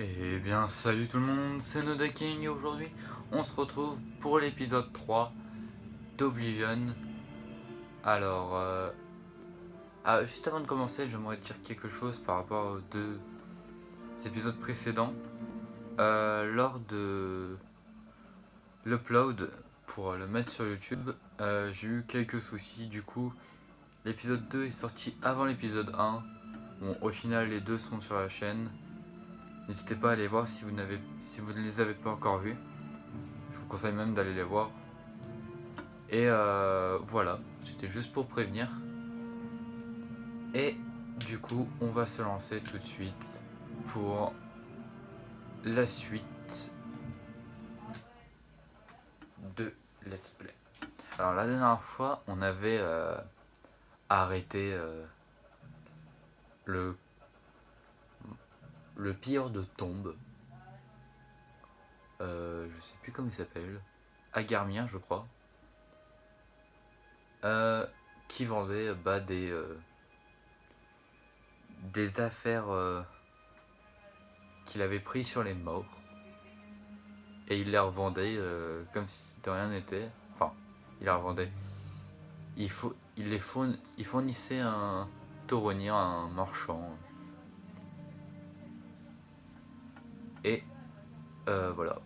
Eh bien salut tout le monde, c'est Noda King et aujourd'hui on se retrouve pour l'épisode 3 d'Oblivion. Alors, juste avant de commencer, j'aimerais dire quelque chose par rapport aux deux épisodes précédents. Lors de l'upload pour le mettre sur YouTube, j'ai eu quelques soucis. Du coup, l'épisode 2 est sorti avant l'épisode 1. Bon, au final, les deux sont sur la chaîne. N'hésitez pas à aller voir si vous ne les avez pas encore vus. Je vous conseille même d'aller les voir. Et voilà, c'était juste pour prévenir. Et du coup, on va se lancer tout de suite pour la suite de Let's Play. Alors la dernière fois, on avait arrêté le pire de tombe. Je sais plus comment il s'appelle. Agarmien, je crois. Qui vendait des affaires qu'il avait pris sur les morts. Et il les revendait comme si de rien n'était. Enfin, il les revendait. Il fournissait un taureau, un marchand. Et voilà.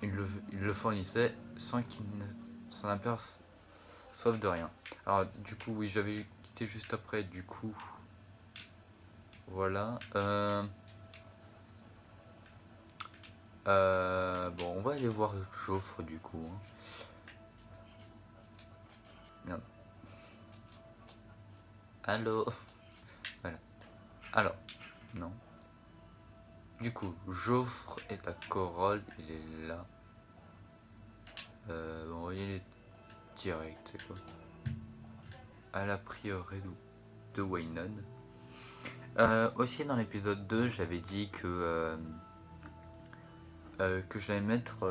Il le fournissait sans qu'il ne s'en aperçoive de rien. Alors du coup, oui, j'avais quitté juste après, du coup. Voilà. Bon, on va aller voir Joffre du coup. Merde. Allô. Voilà. Alors, non. Du coup, Joffre est à Corolle, il est là. On va y aller direct, c'est quoi? À la prieuré de Waynon. Aussi dans l'épisode 2, j'avais dit que j'allais mettre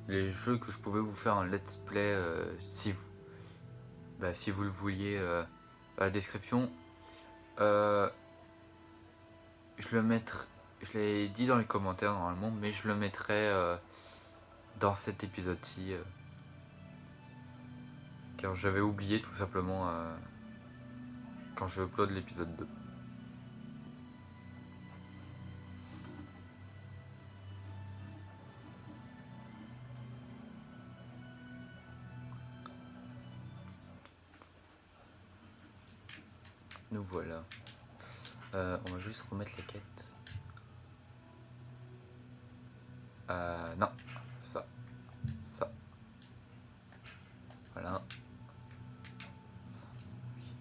les jeux que je pouvais vous faire en let's play si vous le vouliez à la description. Je l'ai dit dans les commentaires normalement, mais je le mettrai dans cet épisode-ci. Car j'avais oublié tout simplement quand je upload l'épisode 2. Nous voilà. On va juste remettre les quêtes. Non, ça. Voilà.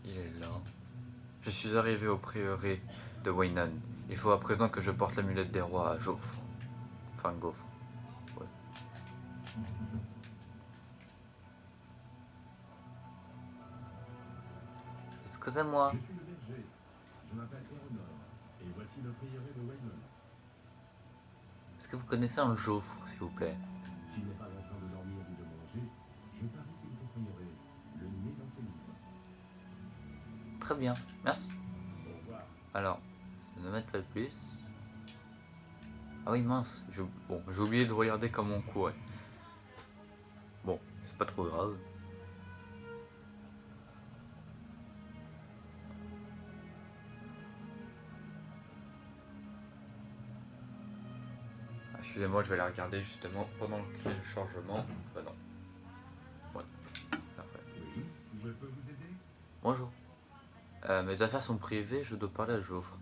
Il est là. Je suis arrivé au prieuré de Waynon. Il faut à présent que je porte l'amulette des rois à Joffre. Enfin, Gaufre. Ouais. Excusez-moi. Je suis le berger. Je m'appelle Eronor. Et voici le prieuré de Waynon. Est-ce que vous connaissez un Joffre, s'il vous plaît? S'il n'est pas en train de dormir ou de manger, je parie qu'il vous prieuré, le nez dans ses livres. Très bien, merci. Au revoir. Alors, ne mettre pas de plus. Ah oui, mince. J'ai oublié de regarder comment on courait. Bon, c'est pas trop grave. Excusez-moi, je vais la regarder justement pendant le téléchargement. Bah non. Ouais. Après. Oui, je peux vous aider? Bonjour. Mes affaires sont privées, je dois parler à Joffre.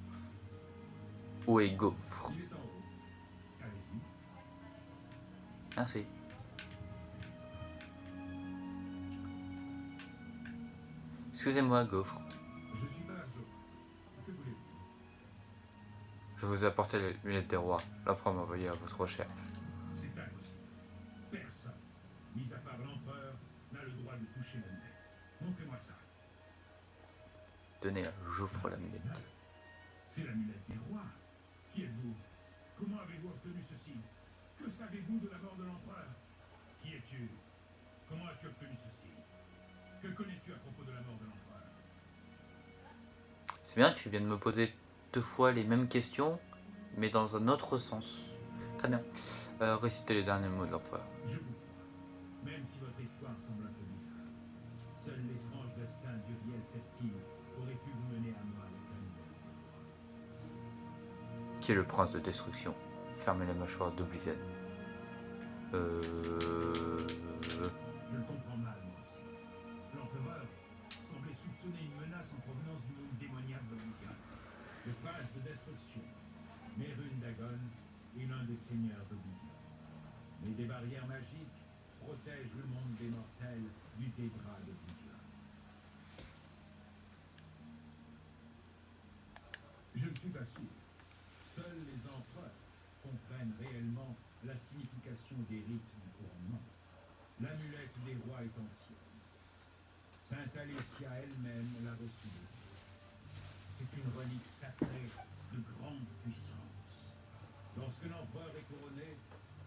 Où est Gaufre? Il est en haut. Allez-y. Merci. Excusez-moi, Gaufre. Je suis Farjo. Que voulez-vous? Je vous ai apporté les lunettes des rois. L'empereur m'a envoyé à votre recherche. C'est impossible. Personne, mis à part l'empereur, n'a le droit de toucher l'amulette. Montrez-moi ça. Donnez à Joffre l'amulette. C'est l'amulette des rois. Qui êtes-vous? Comment avez-vous obtenu ceci? Que savez-vous de la mort de l'empereur? Qui es-tu? Comment as-tu obtenu ceci? Que connais-tu à propos de la mort de l'empereur? C'est bien, tu viens de me poser 2 fois les mêmes questions mais dans un autre sens. Très bien. Récitez les derniers mots de l'empereur. Je vous crois, même si votre histoire semble un peu bizarre. Seul l'étrange destin d'Uriel Septime aurait pu vous mener à moi avec un nouvel pouvoir. Qui est le prince de destruction? Fermez la mâchoire d'Oblivion. Je le comprends mal, moi aussi. L'empereur semblait soupçonner une menace en provenance du monde démoniaque d'Oblivion. Le prince de destruction, Mérune Dagon, est l'un des seigneurs d'Oblivion. Mais des barrières magiques protègent le monde des mortels du dédra d'Oblivion. Je ne suis pas sûr. Seuls les empereurs comprennent réellement la signification des rites du couronnement. L'amulette des rois est ancienne. Sainte Alessia elle-même l'a reçue. C'est une relique sacrée de grande puissance. Lorsque l'empereur est couronné,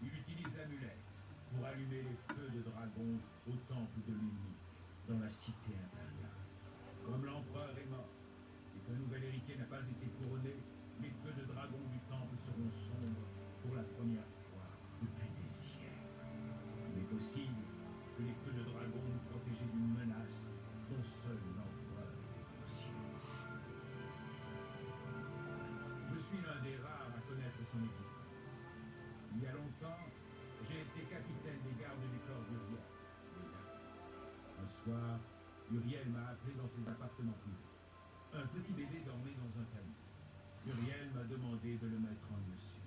il utilise l'amulette pour allumer les feux de dragon au temple de l'Unique, dans la cité impériale. Comme l'empereur est mort et qu'un nouvel héritier n'a pas été couronné, les feux de dragon du temple seront sombres pour la première fois depuis des siècles. Il est possible que les feux de dragon nous protégeaient d'une menace dont seul l'empereur était conscient. Je suis l'un des rares à connaître son existence. Il y a longtemps, j'ai été capitaine des gardes du corps d'Uriel. Un soir, Uriel m'a appelé dans ses appartements privés. Un petit bébé dormait dans un tamis. Uriel m'a demandé de le mettre en lieu sûr.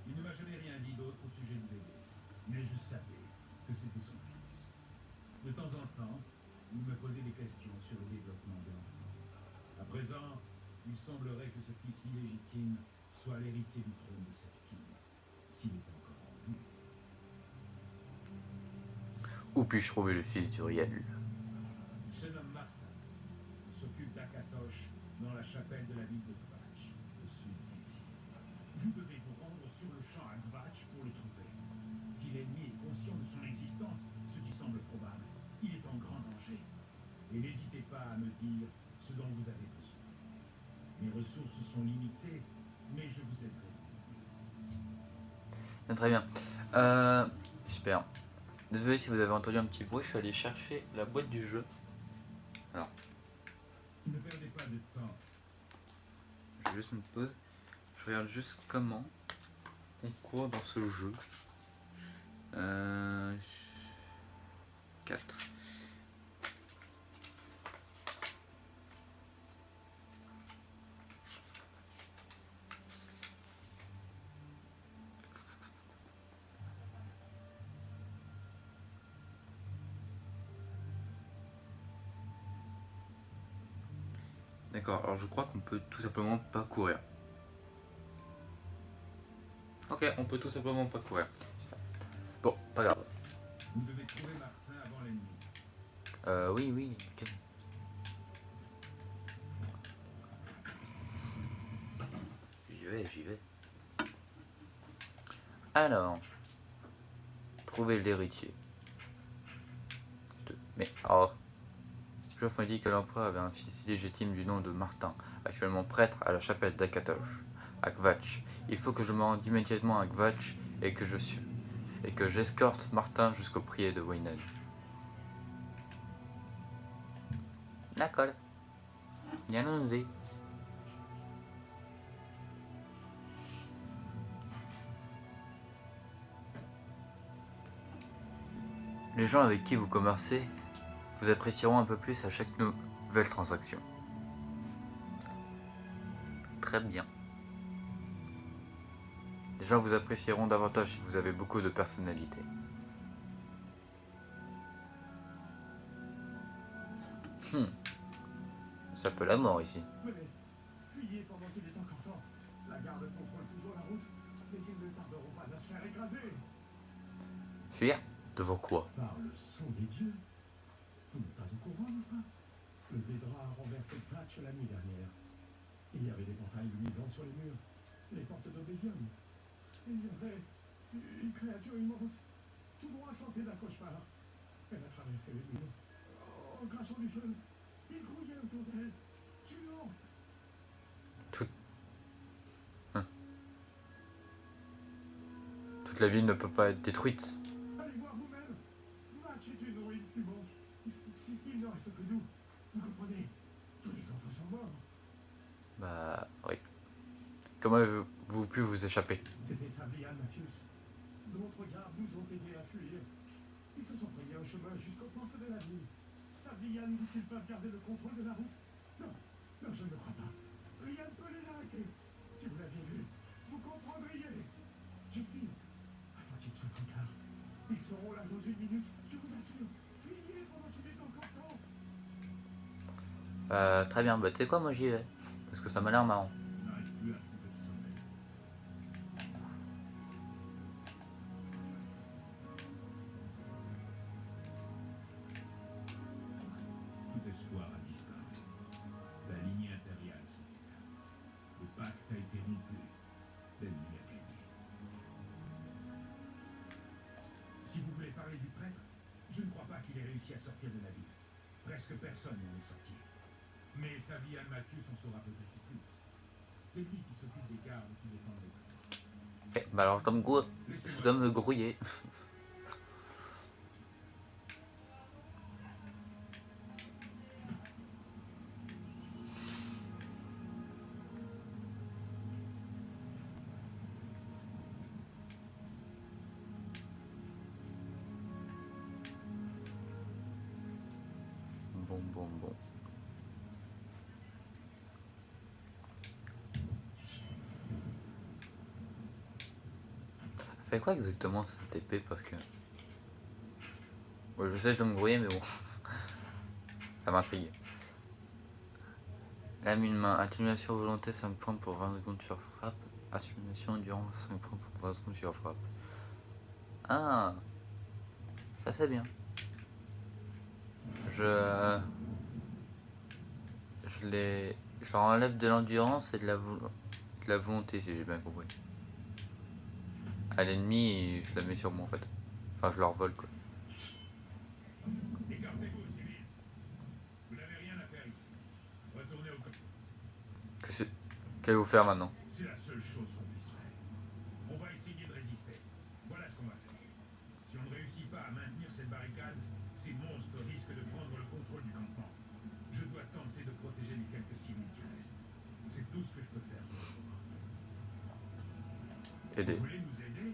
Il ne m'a jamais rien dit d'autre au sujet du bébé, mais je savais que c'était son fils. De temps en temps, il me posait des questions sur le développement de l'enfant. À présent, il semblerait que ce fils illégitime soit l'héritier du trône de Septime, s'il est encore en vie. Où puis-je trouver le fils d'Uriel? Il se nomme Martin. Il s'occupe d'Akatosh dans la chapelle de la ville de Kvatch, au sud d'ici. Vous devez vous rendre sur le champ à Kvatch pour le trouver. Si l'ennemi est conscient de son existence, ce qui semble probable, il est en grand danger. Et n'hésitez pas à me dire ce dont vous avez besoin. Mes ressources sont limitées, mais je vous aiderai. Très bien. Super. Désolé si vous avez entendu un petit bruit, je suis allé chercher la boîte du jeu. Alors, Ne perdez pas de temps. je vais juste me pause. Je regarde juste comment on court dans ce jeu. 4. D'accord, alors je crois qu'on peut tout simplement pas courir. Ok, on peut tout simplement pas courir. Bon, pas grave. Vous devez trouver Martin avant l'ennemi. Oui. Ok. J'y vais. Alors, trouver l'héritier. Mais, oh. Geoff m'a dit que l'empereur avait un fils illégitime du nom de Martin, actuellement prêtre à la chapelle d'Akatosh, à Kvatch. Il faut que je me rende immédiatement à Kvatch et que j'escorte Martin jusqu'au prier de Wayne. D'accord. Bien osé. Les gens avec qui vous commercez vous apprécieront un peu plus à chaque nouvelle transaction. Très bien. Les gens vous apprécieront davantage si vous avez beaucoup de personnalité. Ça peut la mort ici. Venez, fuyez pendant qu'il est encore temps. La garde contrôle toujours la route, mais ils ne tarderont pas à se faire écraser. Fuir? Devant quoi? Par le sang des dieux. Vous n'êtes pas au courant, n'est-ce pas? Le Dédra a renversé Kvatch la nuit dernière. Il y avait des portails luisants sur les murs, les portes d'Oblivion. Il y avait une créature immense, tout droit sortie d'un cauchemar. Elle a traversé les murs, en crachant du feu. Il grouillait autour d'elle, tuant. Tout. Hein. toute la ville ne peut pas être détruite. Allez voir vous-même. Vatch est une ruine fumante. Il ne reste que nous. Vous comprenez? Tous les autres sont morts. Bah oui. Comment avez-vous pu vous échapper? C'était Savian Mathius. D'autres gardes nous ont aidés à fuir. Ils se sont frayés un chemin jusqu'aux portes de la ville. Savian dit qu'ils peuvent garder le contrôle de la route. Non, non, je ne crois pas. Rien ne peut les arrêter. Si vous l'aviez vu, vous comprendriez. Je file. Avant qu'il soit trop tard. Ils seront là dans une minute, je vous assure. Fuyez pendant qu'il est encore temps. Très bien, bah tu sais quoi, moi j'y vais. Parce que ça m'a l'air marrant. On n'arrive plus à trouver le sommeil. Tout espoir a disparu. La lignée impériale s'est éteinte. Le pacte a été rompu. L'ennemi a gagné. Si vous voulez parler du prêtre, je ne crois pas qu'il ait réussi à sortir de la ville. Presque personne n'en est sorti. Mais Savian Mathius en saura peut-être plus. C'est lui qui s'occupe des gardes qui défendent les prêtres. Ok, bah alors je dois me grouiller. Bon. Fait quoi exactement cette épée? Parce que... Ouais, je sais, je dois me grouiller, mais bon. Ça m'intrigue. Lame une main. Atténuation volonté 5 points pour 20 secondes sur frappe. Atténuation durant 5 points pour 20 secondes sur frappe. Ah, ça c'est bien. Je enlève de l'endurance et de la volonté, si j'ai bien compris. À l'ennemi et je la mets sur moi en fait. Enfin, je leur vole quoi. Écartez-vous, civil. Vous n'avez rien à faire ici. Retournez au camp. Qu'allez-vous faire maintenant? C'est la seule chose qu'on puisse faire. On va essayer de résister. Voilà ce qu'on va faire. Si on ne réussit pas à maintenir cette barricade, ces monstres risquent de prendre le contrôle du campement. Je dois tenter de protéger les quelques civils qui restent. C'est tout ce que je peux faire pour le moment. Aider. Vous voulez nous aider?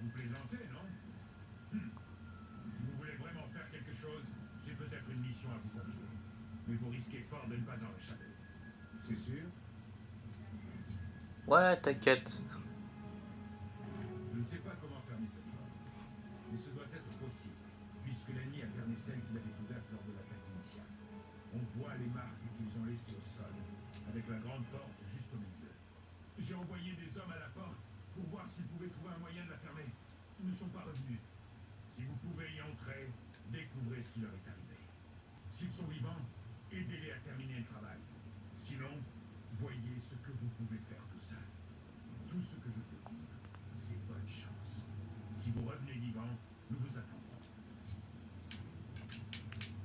Vous plaisantez, non? Si vous voulez vraiment faire quelque chose, j'ai peut-être une mission à vous confier. Mais vous risquez fort de ne pas en échapper. C'est sûr? Ouais, t'inquiète. Je ne sais pas comment fermer cette porte, mais ce doit être possible, puisque l'ennemi a fermé celle qu'il avait ouverte lors de l'attaque initiale. On voit les marques qu'ils ont laissées au sol, avec la grande porte juste au milieu. J'ai envoyé des hommes à la porte pour voir s'ils pouvaient trouver un moyen de la fermer. Ils ne sont pas revenus. Si vous pouvez y entrer, découvrez ce qui leur est arrivé. S'ils sont vivants, aidez-les à terminer le travail. Sinon, voyez ce que vous pouvez faire tout seul. Tout ce que je peux dire, c'est bonne chance. Si vous revenez vivant, nous vous attendrons.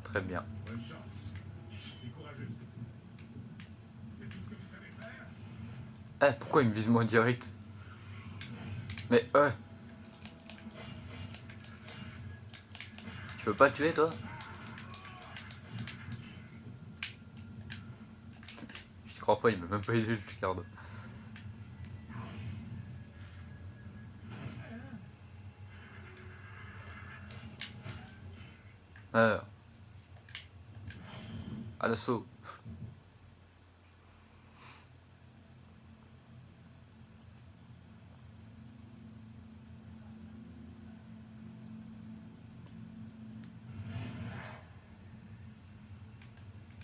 Très bien. Bonne chance. C'est courageux ce que vous faites. C'est tout ce que vous savez faire? Eh, pourquoi il me vise moi direct? Mais tu veux pas tuer toi? Je crois pas, il m'a même pas aidé le Picard. À l'assaut.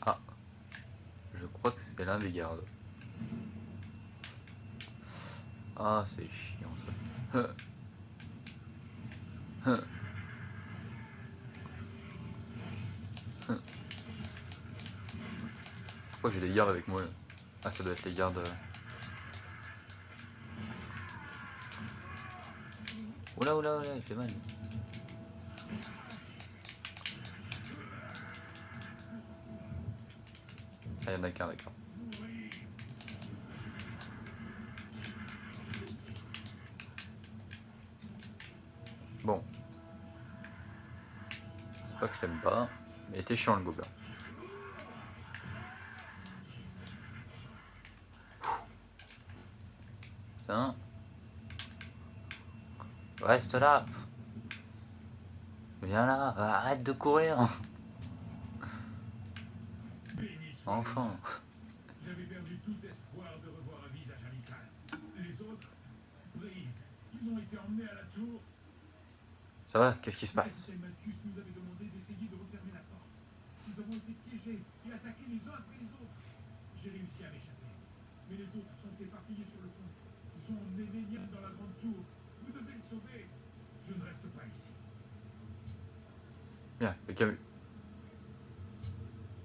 Ah, je crois que c'est l'un des gardes. Ah, c'est chiant ça. Pourquoi j'ai des gardes avec moi là? Ah, ça doit être les gardes. Oula, il fait mal. Ah, il y en a qu'un, d'accord. Bon. C'est pas que je t'aime pas, mais t'es chiant le gobelin. Putain. Reste là. Viens là, arrête de courir. Béni soit Enfin. J'avais perdu tout espoir de revoir un visage amical. Les autres, pris, ils ont été emmenés à la tour. Ça va, qu'est-ce qui se Le passe? capitaine Mathius nous avait demandé d'essayer de refermer la porte. Nous avons été piégés et attaqués les uns après les autres. J'ai réussi à m'échapper. Mais les autres sont éparpillés sur le pont. Ils ont emmené Lénium dans la grande tour. Vous devez le sauver. Je ne reste pas ici. Bien, le capitaine...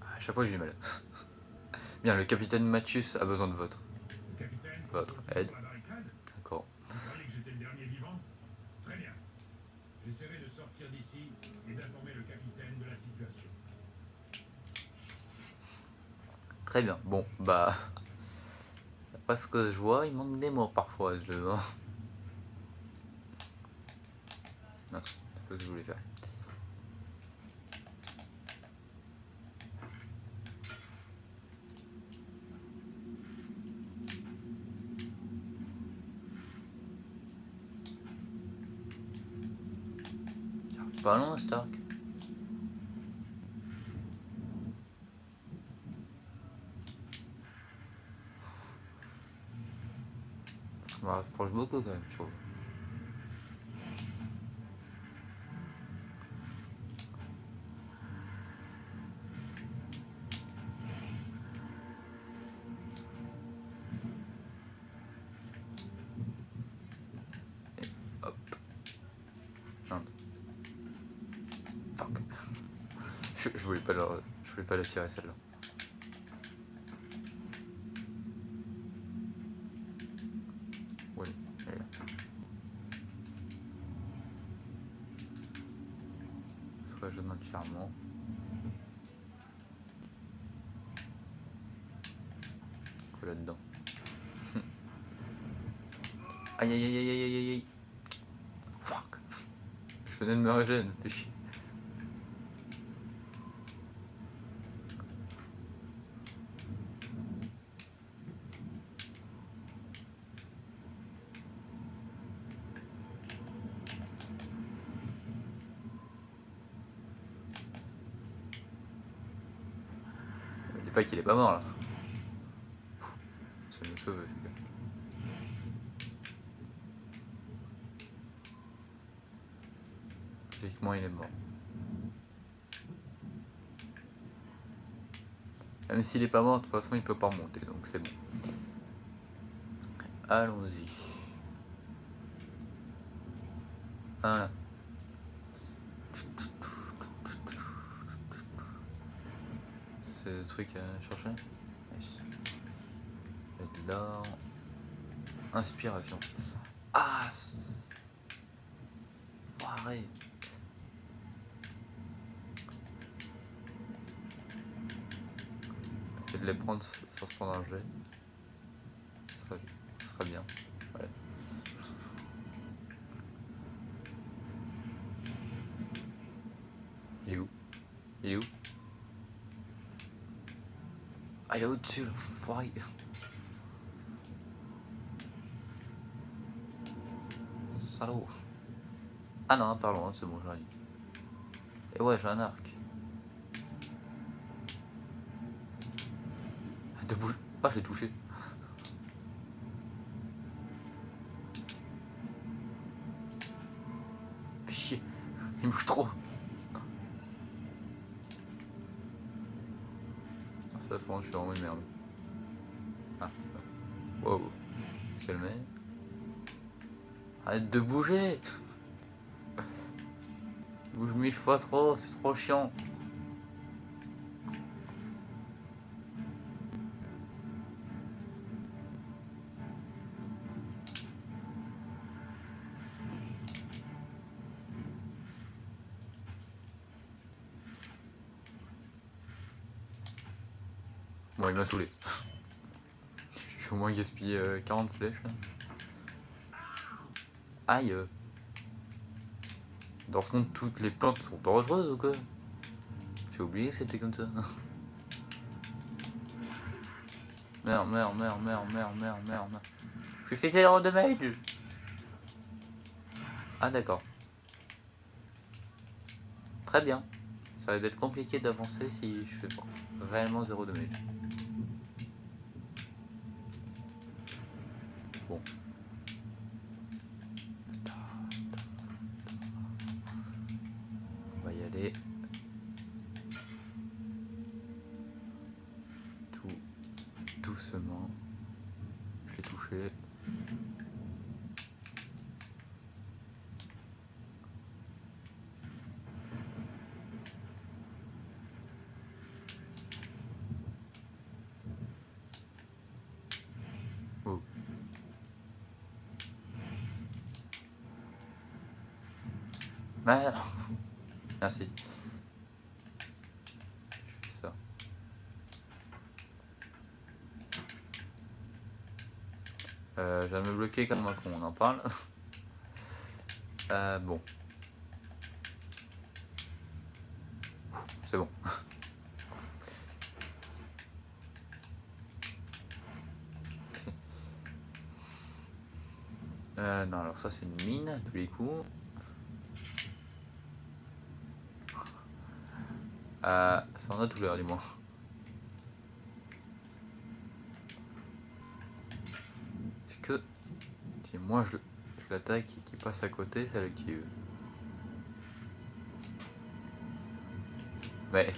À chaque fois j'ai du mal. Bien, le capitaine Mathius a besoin de votre Capitaine, Votre contrôle aide. toujours la barricade. D'accord. Vous croyez que j'étais le dernier vivant? Très bien. J'essaierai de sortir d'ici et d'informer le capitaine de la situation. Très bien. Bon, bah... D'après ce que je vois, il manque des mots parfois à ce jeu. Non, c'est pas ce que je voulais faire. Pas loin, Stark. On me rapproche beaucoup quand même, je trouve. Et hop. Merde. Fuck. Je voulais pas le tirer celle-là. Oui, elle est là. Ça serait jeune entièrement. Quoi là-dedans? Aïe aïe aïe aïe aïe aïe aïe. Fuck. Je venais de me régénérer, fais chier. Dis pas qu'il est pas mort là. Ça me sauve, les gars. Logiquement, il est mort. Même s'il est pas mort, de toute façon, il peut pas remonter, donc c'est bon. Allons-y. Voilà. C'est le truc à chercher. Nice. Et de l'or. Inspiration. Ah, arrête. Et de les prendre sans se prendre un jet. Ce serait bien. Ouais. Il est où? Il est où? Ah, il est au-dessus, le foiré. Salaud. Ah non, pardon, c'est bon, j'arrive. Et ouais, j'ai un arc. De bouge. Ah, je l'ai touché. Fais chier. Il bouge trop. Ça, franchement, je suis vraiment une merde. Ah. Wow. Se calmer. Arrête de bouger. Il bouge 1000 fois trop, c'est trop chiant. Bon, il m'a saoulé. Je vais au moins gaspiller 40 flèches. Là. Aïe. Dans ce monde, toutes les plantes sont dangereuses ou quoi? J'ai oublié que c'était comme ça. Merde, merde, merde, merde, merde, merde, merde. Je fais 0 de damage. Ah d'accord. Très bien. Ça va être compliqué d'avancer si je fais réellement 0 de damage. Bon. On va y aller. Tout doucement. Je l'ai touché. Oh. Merde. Merci. Je fais ça. Je viens de me bloquer comme un con, on en parle. Bon. C'est bon. Non, alors ça c'est une mine à tous les coups. Ça en a douleur du moins. Est-ce que si moi je l'attaque et qu'il passe à côté, ça l'active? Mais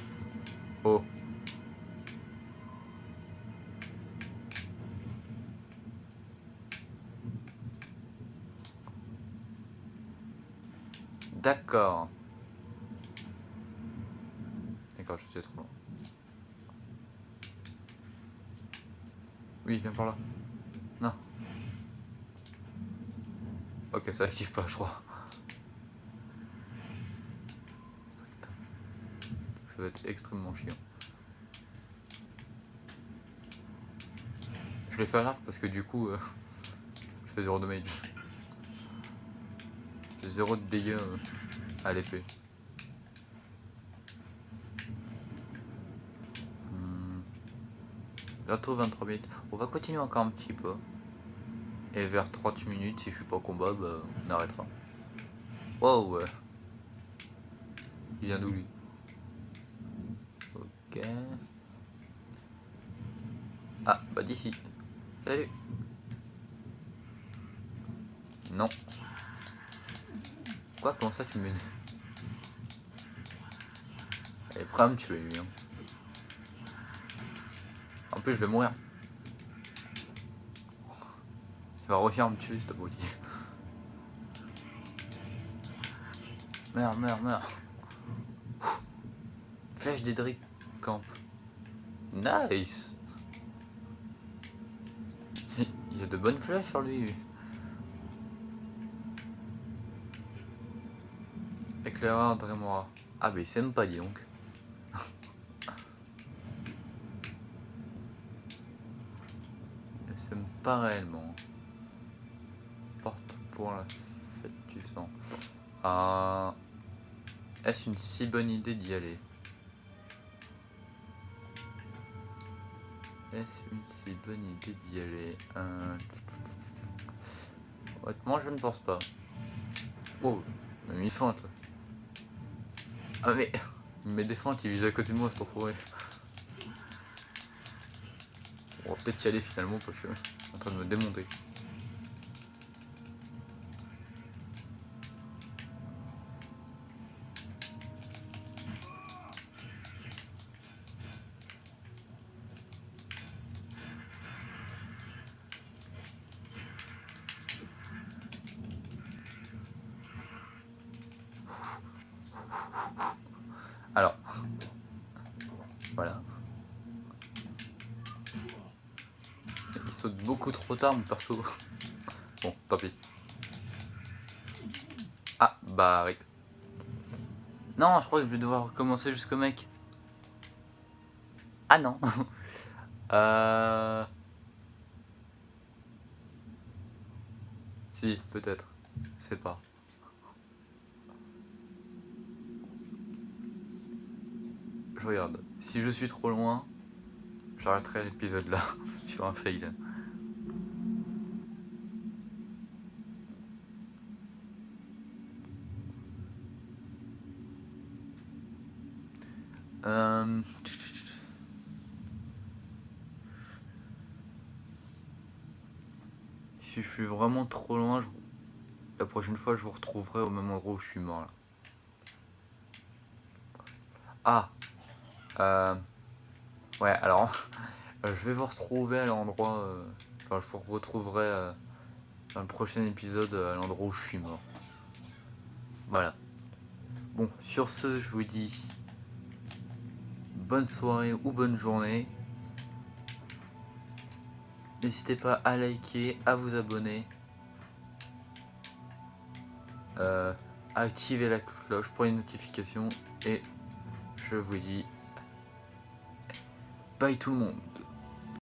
oh. D'accord. D'accord, je suis trop loin. Oui, viens par là. Non. Ok, ça active pas, je crois. Ça va être extrêmement chiant. Je l'ai fait à l'arc parce que du coup, je fais 0 damage. 0 de dégâts à l'épée. Bientôt 23 minutes. On va continuer encore un petit peu. Et vers 30 minutes, si je suis pas au combat, bah, on arrêtera. Wow, ouais. Il vient d'où lui? Ok. Ah, bah d'ici. Salut. Non. Quoi? Comment ça tu me... Elle est prêt à me tuer lui. Hein. En plus je vais mourir. Il va réussir à me tuer cet abruti. Merde, merde, merde. Flèche d'Edric Camp. Nice. Il y a de bonnes flèches sur lui. Éclaireur Dremora. Ah bah il s'aime pas dis donc. Il s'aime pas réellement. Porte pour la fête du sang. Est-ce une si bonne idée d'y aller? Est-ce une si bonne idée d'y aller? Honnêtement, je ne pense pas. Oh, il m'a mis feinte là. Ah mais il met des feintes, il vise à côté de moi, c'est trop fourré. On va peut-être y aller finalement parce que je suis en train de me démonter. Alors, voilà. Il saute beaucoup trop tard, mon perso. Bon, tant pis. Ah, bah, rip. Non, je crois que je vais devoir recommencer jusqu'au mec. Ah non. Si, peut-être. Je sais pas. je regarde. Si je suis trop loin, j'arrêterai l'épisode là sur un fail. Si je suis vraiment trop loin, la prochaine fois je vous retrouverai au même endroit où je suis mort là. Ah ouais, alors je vais vous retrouver à l'endroit, enfin je vous retrouverai dans le prochain épisode à l'endroit où je suis mort. Voilà. Bon, sur ce, je vous dis bonne soirée ou bonne journée. N'hésitez pas à liker, à vous abonner, à activer la cloche pour les notifications et je vous dis bye tout le monde.